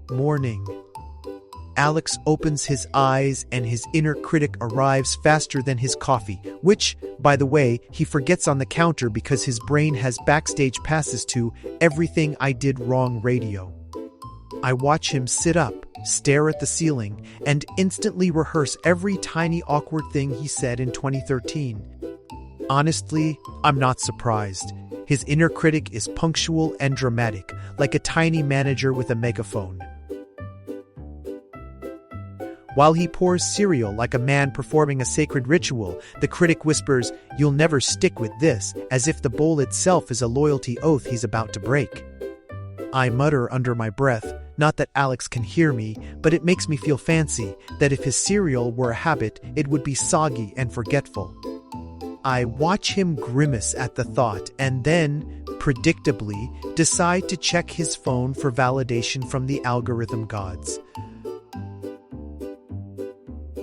Morning. Alex opens his eyes and his inner critic arrives faster than his coffee, which, by the way, he forgets on the counter because his brain has backstage passes to Everything I Did Wrong radio. I watch him sit up, stare at the ceiling, and instantly rehearse every tiny awkward thing he said in 2013. Honestly, I'm not surprised. His inner critic is punctual and dramatic, like a tiny manager with a megaphone. While he pours cereal like a man performing a sacred ritual, the critic whispers, "You'll never stick with this," as if the bowl itself is a loyalty oath he's about to break. I mutter under my breath, not that Alex can hear me, but it makes me feel fancy, that if his cereal were a habit, it would be soggy and forgetful. I watch him grimace at the thought and then, predictably, decide to check his phone for validation from the algorithm gods.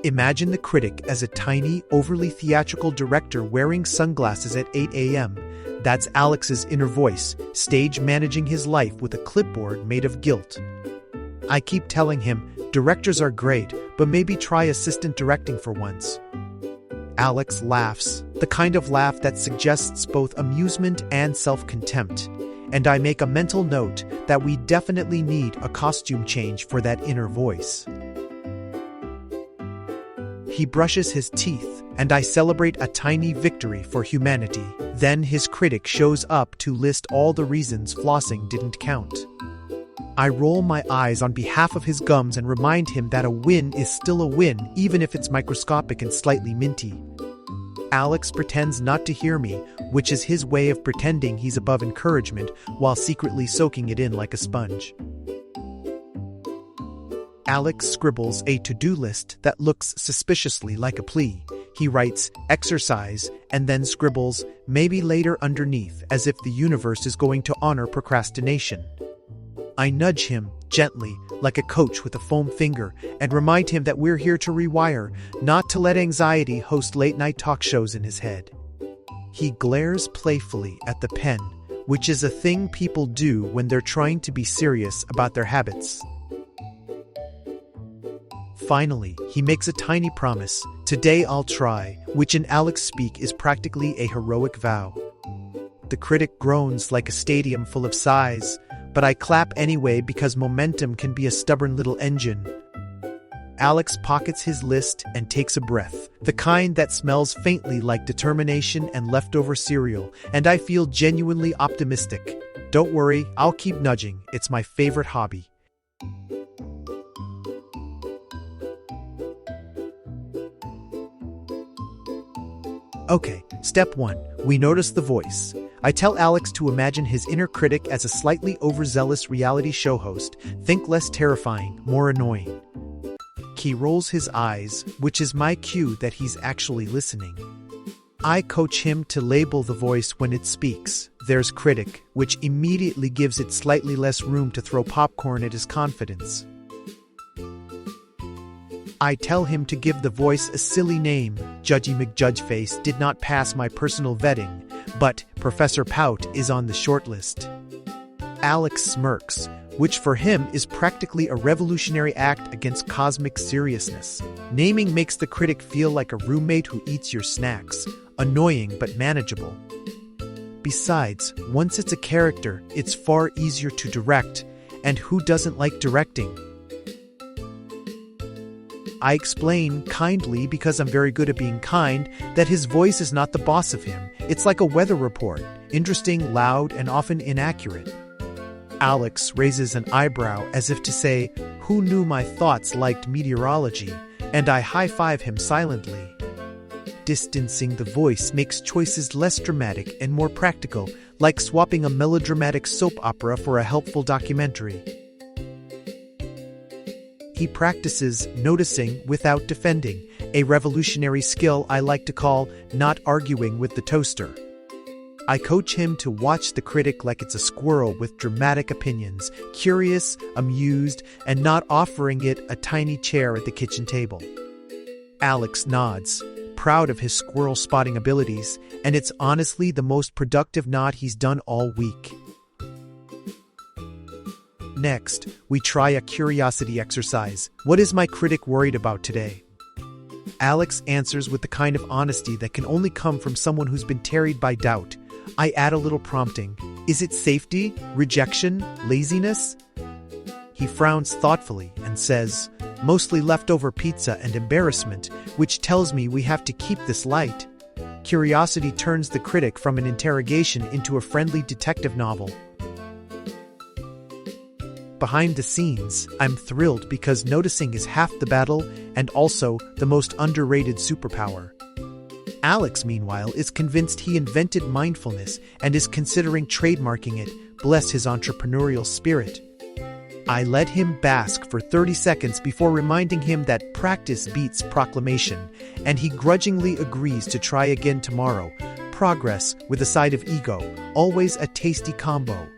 Imagine the critic as a tiny, overly theatrical director wearing sunglasses at 8 a.m. That's Alex's inner voice, stage managing his life with a clipboard made of guilt. I keep telling him, directors are great, but maybe try assistant directing for once. Alex laughs, the kind of laugh that suggests both amusement and self-contempt, and I make a mental note that we definitely need a costume change for that inner voice. He brushes his teeth, and I celebrate a tiny victory for humanity. Then his critic shows up to list all the reasons flossing didn't count. I roll my eyes on behalf of his gums and remind him that a win is still a win, even if it's microscopic and slightly minty. Alex pretends not to hear me, which is his way of pretending he's above encouragement while secretly soaking it in like a sponge. Alex scribbles a to-do list that looks suspiciously like a plea. He writes, "exercise," and then scribbles, "maybe later" underneath, as if the universe is going to honor procrastination. I nudge him, gently, like a coach with a foam finger, and remind him that we're here to rewire, not to let anxiety host late-night talk shows in his head. He glares playfully at the pen, which is a thing people do when they're trying to be serious about their habits. Finally, he makes a tiny promise, "Today I'll try," which in Alex speak is practically a heroic vow. The critic groans like a stadium full of sighs, but I clap anyway because momentum can be a stubborn little engine. Alex pockets his list and takes a breath, the kind that smells faintly like determination and leftover cereal, and I feel genuinely optimistic. Don't worry, I'll keep nudging. It's my favorite hobby. Okay, step 1. We notice the voice. I tell Alex to imagine his inner critic as a slightly overzealous reality show host. Think less terrifying, more annoying. He rolls his eyes, which is my cue that he's actually listening. I coach him to label the voice when it speaks. There's critic, which immediately gives it slightly less room to throw popcorn at his confidence. I tell him to give the voice a silly name. Judgy McJudgeface did not pass my personal vetting, but Professor Pout is on the shortlist. Alex smirks, which for him is practically a revolutionary act against cosmic seriousness. Naming makes the critic feel like a roommate who eats your snacks, annoying but manageable. Besides, once it's a character, it's far easier to direct, and who doesn't like directing? I explain, kindly because I'm very good at being kind, that his voice is not the boss of him. It's like a weather report, interesting, loud, and often inaccurate. Alex raises an eyebrow as if to say, "Who knew my thoughts liked meteorology?" And I high-five him silently. Distancing the voice makes choices less dramatic and more practical, like swapping a melodramatic soap opera for a helpful documentary. He practices noticing without defending, a revolutionary skill I like to call not arguing with the toaster. I coach him to watch the critic like it's a squirrel with dramatic opinions, curious, amused, and not offering it a tiny chair at the kitchen table. Alex nods, proud of his squirrel spotting abilities, and it's honestly the most productive nod he's done all week. Next, we try a curiosity exercise. What is my critic worried about today? Alex answers with the kind of honesty that can only come from someone who's been tarried by doubt. I add a little prompting. Is it safety, rejection, laziness? He frowns thoughtfully and says, mostly leftover pizza and embarrassment, which tells me we have to keep this light. Curiosity turns the critic from an interrogation into a friendly detective novel. Behind the scenes, I'm thrilled because noticing is half the battle and also the most underrated superpower. Alex, meanwhile, is convinced he invented mindfulness and is considering trademarking it. Bless his entrepreneurial spirit. I let him bask for 30 seconds before reminding him that practice beats proclamation, and he grudgingly agrees to try again tomorrow. Progress with a side of ego, always a tasty combo.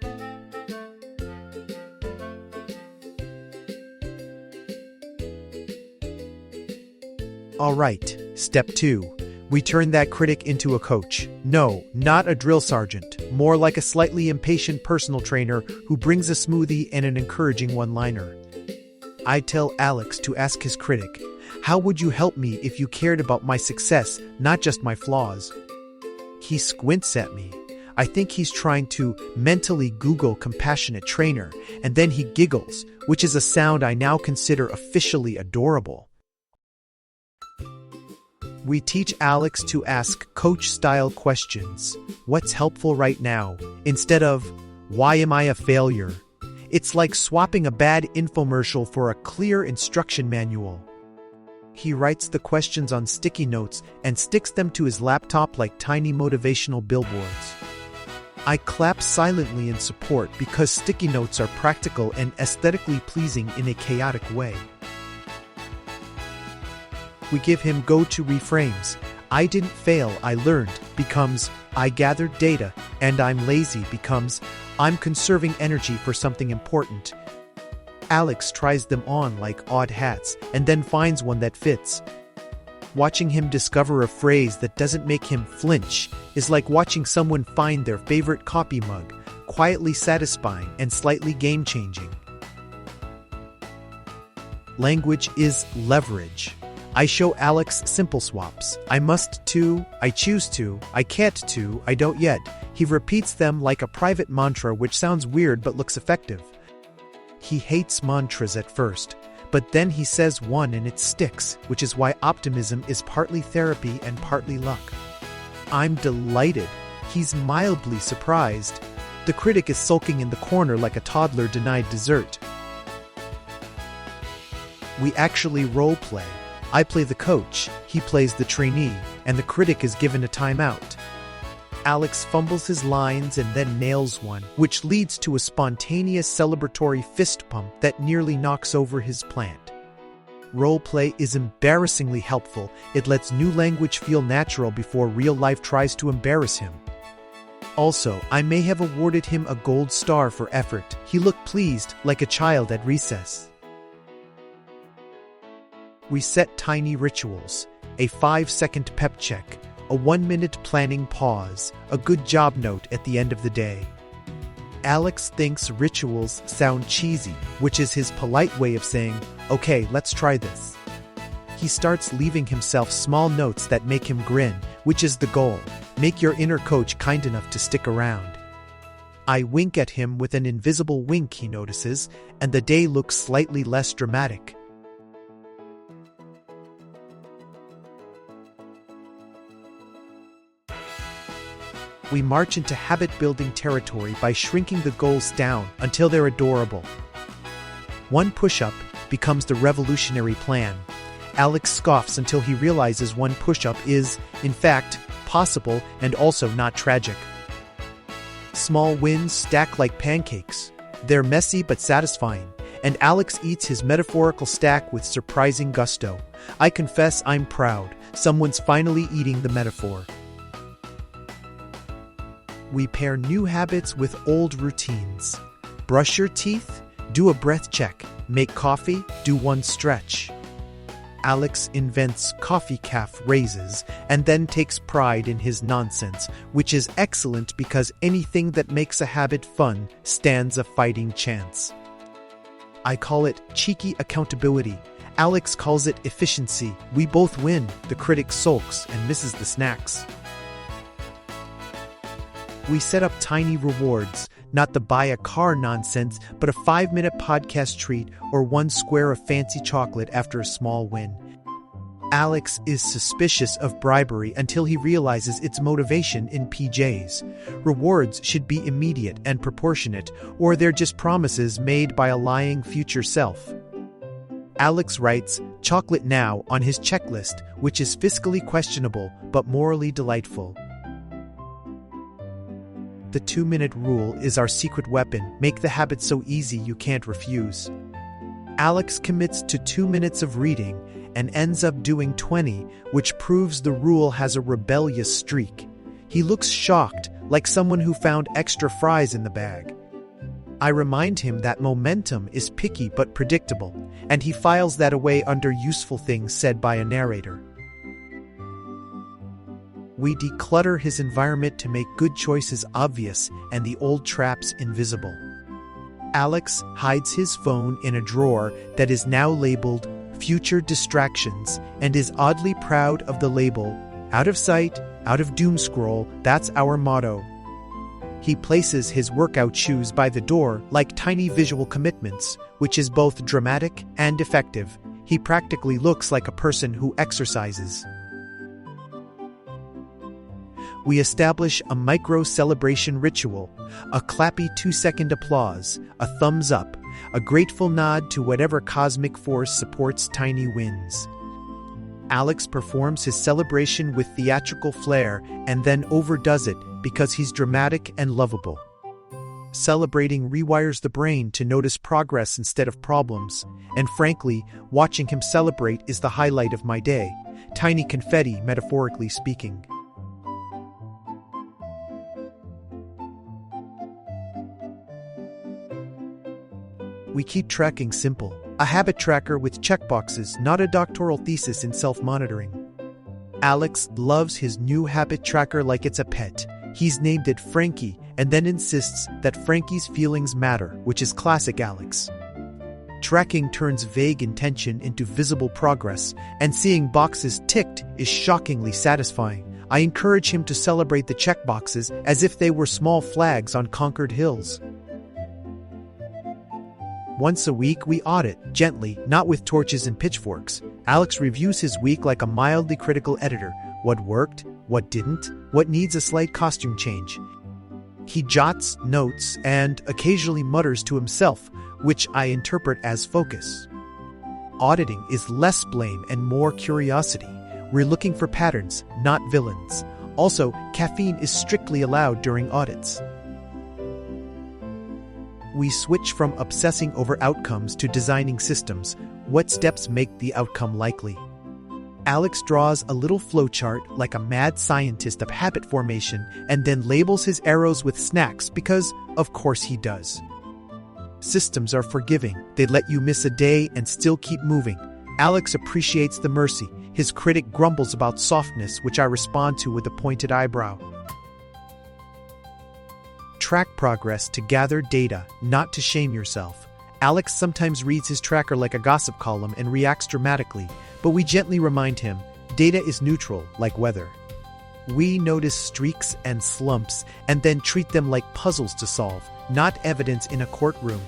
Alright, step 2. We turn that critic into a coach. No, not a drill sergeant, more like a slightly impatient personal trainer who brings a smoothie and an encouraging one-liner. I tell Alex to ask his critic, how would you help me if you cared about my success, not just my flaws? He squints at me. I think he's trying to mentally Google compassionate trainer, and then he giggles, which is a sound I now consider officially adorable. We teach Alex to ask coach-style questions. What's helpful right now? Instead of, why am I a failure? It's like swapping a bad infomercial for a clear instruction manual. He writes the questions on sticky notes and sticks them to his laptop like tiny motivational billboards. I clap silently in support because sticky notes are practical and aesthetically pleasing in a chaotic way. We give him go-to reframes. I didn't fail, I learned becomes I gathered data, and I'm lazy becomes I'm conserving energy for something important. Alex tries them on like odd hats and then finds one that fits. Watching him discover a phrase that doesn't make him flinch is like watching someone find their favorite coffee mug, quietly satisfying and slightly game-changing. Language is leverage. I show Alex simple swaps. I must to, I choose to, I can't to, I don't yet. He repeats them like a private mantra, which sounds weird but looks effective. He hates mantras at first, but then he says one and it sticks, which is why optimism is partly therapy and partly luck. I'm delighted. He's mildly surprised. The critic is sulking in the corner like a toddler denied dessert. We actually role play. I play the coach, he plays the trainee, and the critic is given a timeout. Alex fumbles his lines and then nails one, which leads to a spontaneous celebratory fist pump that nearly knocks over his plant. Roleplay is embarrassingly helpful. It lets new language feel natural before real life tries to embarrass him. Also, I may have awarded him a gold star for effort. He looked pleased, like a child at recess. We set tiny rituals, a 5-second pep check, a 1-minute planning pause, a good job note at the end of the day. Alex thinks rituals sound cheesy, which is his polite way of saying, okay, let's try this. He starts leaving himself small notes that make him grin, which is the goal. Make your inner coach kind enough to stick around. I wink at him with an invisible wink he notices, and the day looks slightly less dramatic. We march into habit-building territory by shrinking the goals down until they're adorable. One push-up becomes the revolutionary plan. Alex scoffs until he realizes one push-up is, in fact, possible and also not tragic. Small wins stack like pancakes. They're messy but satisfying, and Alex eats his metaphorical stack with surprising gusto. I confess I'm proud. Someone's finally eating the metaphor. We pair new habits with old routines. Brush your teeth, do a breath check. Make coffee, do one stretch. Alex invents coffee calf raises and then takes pride in his nonsense, which is excellent because anything that makes a habit fun stands a fighting chance. I call it cheeky accountability. Alex calls it efficiency. We both win. The critic sulks and misses the snacks. We set up tiny rewards, not the buy a car nonsense, but a 5-minute podcast treat or 1 square of fancy chocolate after a small win. Alex is suspicious of bribery until he realizes its motivation in PJs. Rewards should be immediate and proportionate, or they're just promises made by a lying future self. Alex writes chocolate now on his checklist, which is fiscally questionable but morally delightful. The 2-minute rule is our secret weapon. Make the habit so easy you can't refuse. Alex commits to 2 minutes of reading and ends up doing 20, which proves the rule has a rebellious streak. He looks shocked, like someone who found extra fries in the bag. I remind him that momentum is picky but predictable, and he files that away under useful things said by a narrator. We declutter his environment to make good choices obvious and the old traps invisible. Alex hides his phone in a drawer that is now labeled Future Distractions and is oddly proud of the label, out of sight, out of doom scroll. That's our motto. He places his workout shoes by the door like tiny visual commitments, which is both dramatic and effective. He practically looks like a person who exercises. We establish a micro-celebration ritual, a clappy 2-second applause, a thumbs up, a grateful nod to whatever cosmic force supports tiny wins. Alex performs his celebration with theatrical flair and then overdoes it because he's dramatic and lovable. Celebrating rewires the brain to notice progress instead of problems, and frankly, watching him celebrate is the highlight of my day, tiny confetti metaphorically speaking. We keep tracking simple, a habit tracker with checkboxes, not a doctoral thesis in self-monitoring. Alex loves his new habit tracker like it's a pet. He's named it Frankie and then insists that Frankie's feelings matter, which is classic Alex. Tracking turns vague intention into visible progress, and seeing boxes ticked is shockingly satisfying. I encourage him to celebrate the checkboxes as if they were small flags on conquered hills. Once a week, we audit, gently, not with torches and pitchforks. Alex reviews his week like a mildly critical editor. What worked, what didn't, what needs a slight costume change. He jots notes and occasionally mutters to himself, which I interpret as focus. Auditing is less blame and more curiosity. We're looking for patterns, not villains. Also, caffeine is strictly allowed during audits. We switch from obsessing over outcomes to designing systems. What steps make the outcome likely? Alex draws a little flowchart like a mad scientist of habit formation and then labels his arrows with snacks because, of course, he does. Systems are forgiving. They let you miss a day and still keep moving. Alex appreciates the mercy. His critic grumbles about softness, which I respond to with a pointed eyebrow. Track progress to gather data, not to shame yourself. Alex sometimes reads his tracker like a gossip column and reacts dramatically, but we gently remind him, data is neutral, like weather. We notice streaks and slumps and then treat them like puzzles to solve, not evidence in a courtroom.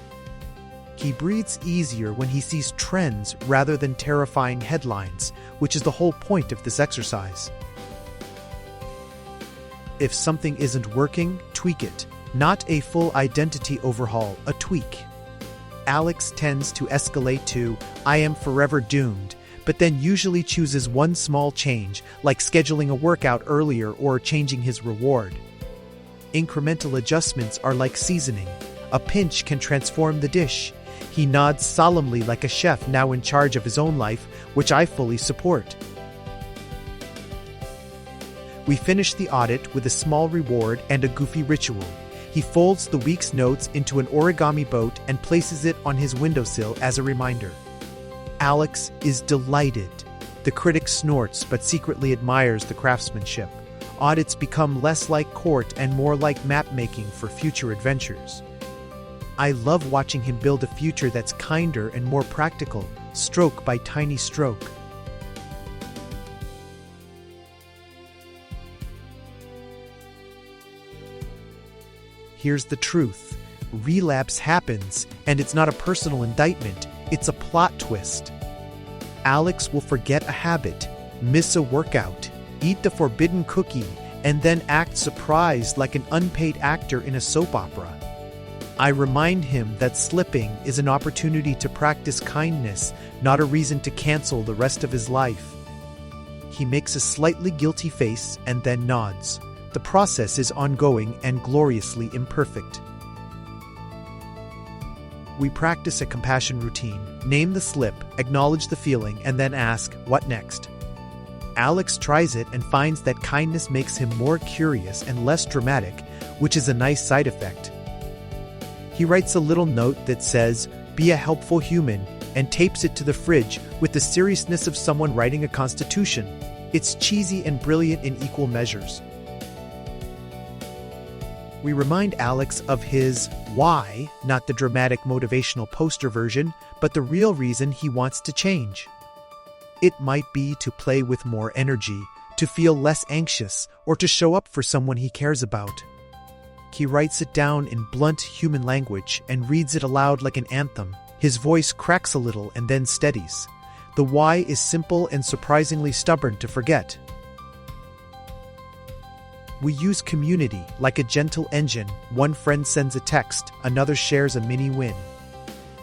He breathes easier when he sees trends rather than terrifying headlines, which is the whole point of this exercise. If something isn't working, tweak it. Not a full identity overhaul, a tweak. Alex tends to escalate to, I am forever doomed, but then usually chooses one small change, like scheduling a workout earlier or changing his reward. Incremental adjustments are like seasoning. A pinch can transform the dish. He nods solemnly like a chef now in charge of his own life, which I fully support. We finish the audit with a small reward and a goofy ritual. He folds the week's notes into an origami boat and places it on his windowsill as a reminder. Alex is delighted. The critic snorts but secretly admires the craftsmanship. Audits become less like court and more like map-making for future adventures. I love watching him build a future that's kinder and more practical, stroke by tiny stroke. Here's the truth. Relapse happens, and it's not a personal indictment, it's a plot twist. Alex will forget a habit, miss a workout, eat the forbidden cookie, and then act surprised like an unpaid actor in a soap opera. I remind him that slipping is an opportunity to practice kindness, not a reason to cancel the rest of his life. He makes a slightly guilty face and then nods. The process is ongoing and gloriously imperfect. We practice a compassion routine, name the slip, acknowledge the feeling, and then ask, what next? Alex tries it and finds that kindness makes him more curious and less dramatic, which is a nice side effect. He writes a little note that says, "Be a helpful human," and tapes it to the fridge with the seriousness of someone writing a constitution. It's cheesy and brilliant in equal measures. We remind Alex of his why, not the dramatic motivational poster version, but the real reason he wants to change. It might be to play with more energy, to feel less anxious, or to show up for someone he cares about. He writes it down in blunt human language and reads it aloud like an anthem. His voice cracks a little and then steadies. The why is simple and surprisingly stubborn to forget. We use community like a gentle engine. One friend sends a text, another shares a mini win.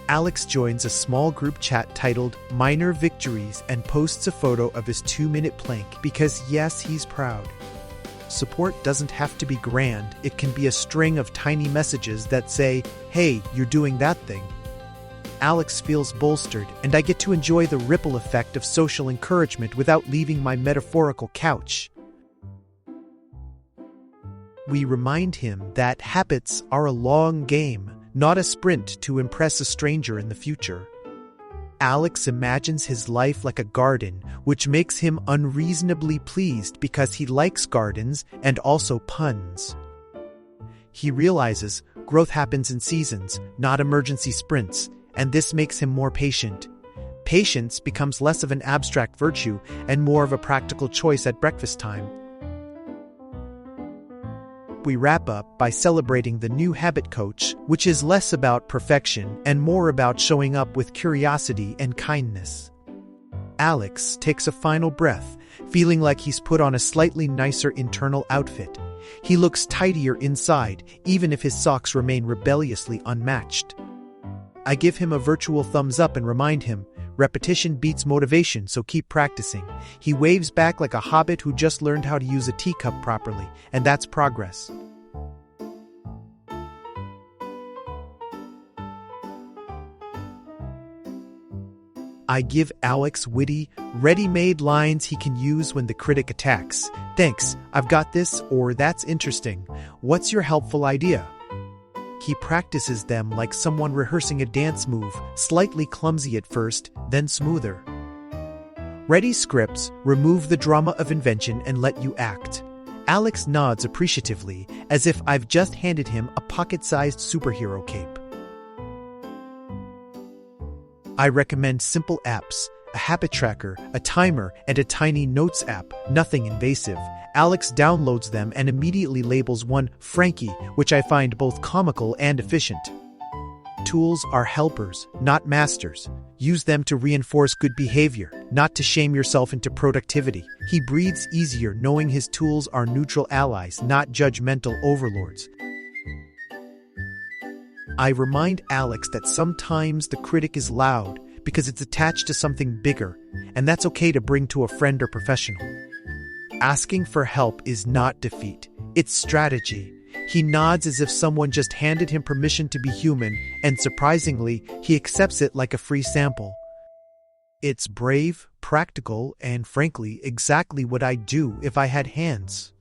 Alex joins a small group chat titled Minor Victories and posts a photo of his 2-minute plank because yes, he's proud. Support doesn't have to be grand. It can be a string of tiny messages that say, "Hey, you're doing that thing." Alex feels bolstered, and I get to enjoy the ripple effect of social encouragement without leaving my metaphorical couch. We remind him that habits are a long game, not a sprint to impress a stranger in the future. Alex imagines his life like a garden, which makes him unreasonably pleased because he likes gardens and also puns. He realizes growth happens in seasons, not emergency sprints, and this makes him more patient. Patience becomes less of an abstract virtue and more of a practical choice at breakfast time. We wrap up by celebrating the new habit coach, which is less about perfection and more about showing up with curiosity and kindness. Alex takes a final breath, feeling like he's put on a slightly nicer internal outfit. He looks tidier inside, even if his socks remain rebelliously unmatched. I give him a virtual thumbs up and remind him, repetition beats motivation, so keep practicing. He waves back like a hobbit who just learned how to use a teacup properly, and that's progress. I give Alex witty, ready-made lines he can use when the critic attacks. "Thanks, I've got this," or "That's interesting. What's your helpful idea?" He practices them like someone rehearsing a dance move, slightly clumsy at first, then smoother. Ready scripts remove the drama of invention and let you act. Alex nods appreciatively, as if I've just handed him a pocket-sized superhero cape. I recommend simple apps, a habit tracker, a timer, and a tiny notes app, nothing invasive. Alex downloads them and immediately labels one Frankie, which I find both comical and efficient. Tools are helpers, not masters. Use them to reinforce good behavior, not to shame yourself into productivity. He breathes easier knowing his tools are neutral allies, not judgmental overlords. I remind Alex that sometimes the critic is loud because it's attached to something bigger, and that's okay to bring to a friend or professional. Asking for help is not defeat, it's strategy. He nods as if someone just handed him permission to be human, and surprisingly, he accepts it like a free sample. It's brave, practical, and frankly, exactly what I'd do if I had hands.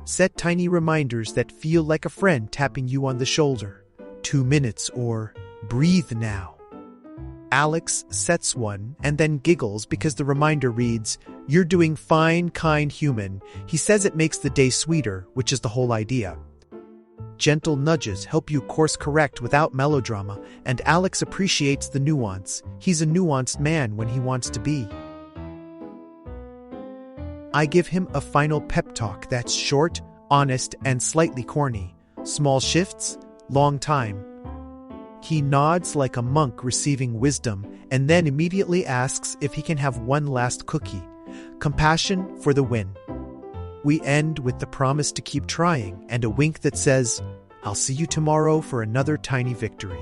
Set tiny reminders that feel like a friend tapping you on the shoulder. 2 minutes or breathe now. Alex sets one and then giggles because the reminder reads, "You're doing fine, kind human." He says it makes the day sweeter, which is the whole idea. Gentle nudges help you course correct without melodrama, and Alex appreciates the nuance. He's a nuanced man when he wants to be. I give him a final pep talk that's short, honest, and slightly corny. Small shifts, long time. He nods like a monk receiving wisdom and then immediately asks if he can have one last cookie. Compassion for the win. We end with the promise to keep trying and a wink that says, "I'll see you tomorrow for another tiny victory."